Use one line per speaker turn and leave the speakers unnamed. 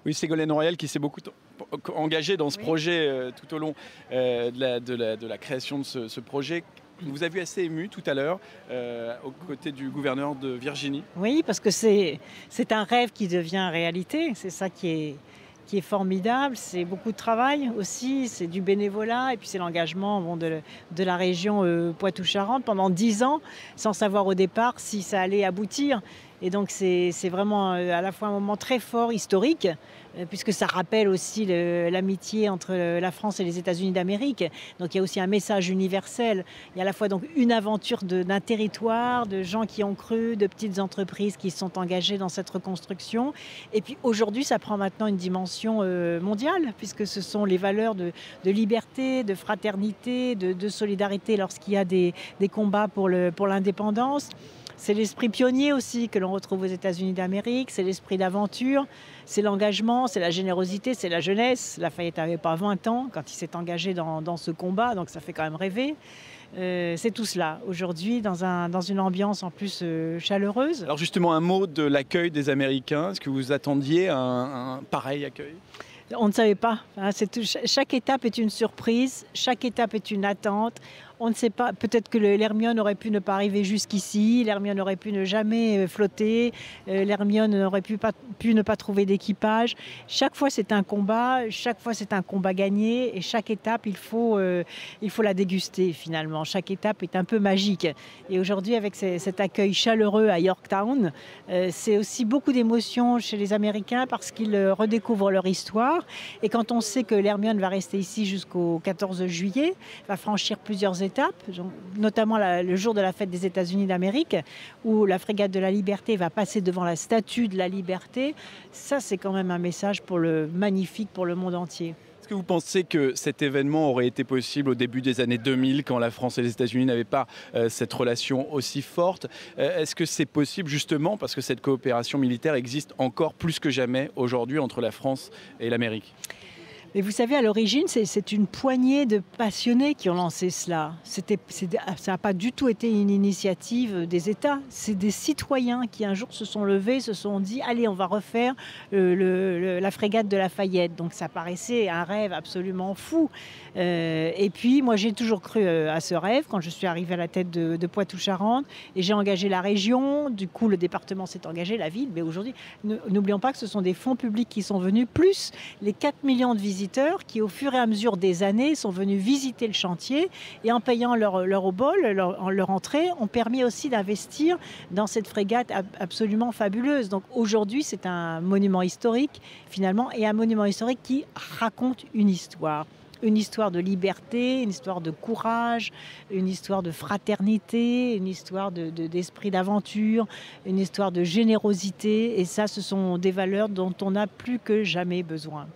Oui, Ségolène Royal qui s'est beaucoup engagée dans ce projet tout au long de la création de ce projet. Vous avez vu assez ému tout à l'heure aux côtés du gouverneur de Virginie.
Oui, parce que c'est un rêve qui devient réalité. C'est ça qui est formidable. C'est beaucoup de travail aussi, c'est du bénévolat et puis c'est l'engagement de la région Poitou-Charentes pendant 10 ans, sans savoir au départ si ça allait aboutir. Et donc c'est vraiment à la fois un moment très fort, historique, puisque ça rappelle aussi l'amitié entre la France et les États-Unis d'Amérique. Donc il y a aussi un message universel. Il y a à la fois donc une aventure d'un territoire, de gens qui ont cru, de petites entreprises qui sont engagées dans cette reconstruction. Et puis aujourd'hui, ça prend maintenant une dimension mondiale, puisque ce sont les valeurs de liberté, de fraternité, de solidarité lorsqu'il y a des combats pour l'indépendance. C'est l'esprit pionnier aussi que l'on retrouve aux États-Unis d'Amérique, c'est l'esprit d'aventure, c'est l'engagement, c'est la générosité, c'est la jeunesse. Lafayette n'avait pas 20 ans quand il s'est engagé dans ce combat, donc ça fait quand même rêver. C'est tout cela, aujourd'hui, dans une ambiance en plus chaleureuse.
Alors justement, un mot de l'accueil des Américains. Est-ce que vous attendiez un pareil accueil ?
On ne savait pas. Chaque étape est une surprise, chaque étape est une attente. On ne sait pas, peut-être que l'Hermione aurait pu ne pas arriver jusqu'ici, l'Hermione aurait pu ne jamais flotter, l'Hermione aurait pu ne pas trouver d'équipage. Chaque fois c'est un combat, chaque fois c'est un combat gagné et chaque étape il faut la déguster finalement. Chaque étape est un peu magique. Et aujourd'hui avec cet accueil chaleureux à Yorktown, c'est aussi beaucoup d'émotions chez les Américains parce qu'ils redécouvrent leur histoire. Et quand on sait que l'Hermione va rester ici jusqu'au 14 juillet, va franchir plusieurs étapes, notamment le jour de la fête des États-Unis d'Amérique, où la frégate de la Liberté va passer devant la statue de la Liberté. Ça, c'est quand même un message magnifique pour le monde entier.
Est-ce que vous pensez que cet événement aurait été possible au début des années 2000, quand la France et les États-Unis n'avaient pas cette relation aussi forte ? Est-ce que c'est possible justement parce que cette coopération militaire existe encore plus que jamais aujourd'hui entre la France et l'Amérique ?
Mais vous savez, à l'origine, c'est une poignée de passionnés qui ont lancé cela. Ça n'a pas du tout été une initiative des États. C'est des citoyens qui un jour se sont levés, se sont dit « Allez, on va refaire la frégate de Lafayette ». Donc ça paraissait un rêve absolument fou. Et puis, moi, j'ai toujours cru à ce rêve quand je suis arrivée à la tête de Poitou-Charentes. Et j'ai engagé la région. Du coup, le département s'est engagé, la ville. Mais aujourd'hui, n'oublions pas que ce sont des fonds publics qui sont venus, plus les 4 millions de visiteurs qui, au fur et à mesure des années, sont venus visiter le chantier et en payant leur obol, leur entrée, ont permis aussi d'investir dans cette frégate absolument fabuleuse. Donc aujourd'hui, c'est un monument historique, finalement, et un monument historique qui raconte une histoire. Une histoire de liberté, une histoire de courage, une histoire de fraternité, une histoire d'esprit d'aventure, une histoire de générosité. Et ça, ce sont des valeurs dont on a plus que jamais besoin.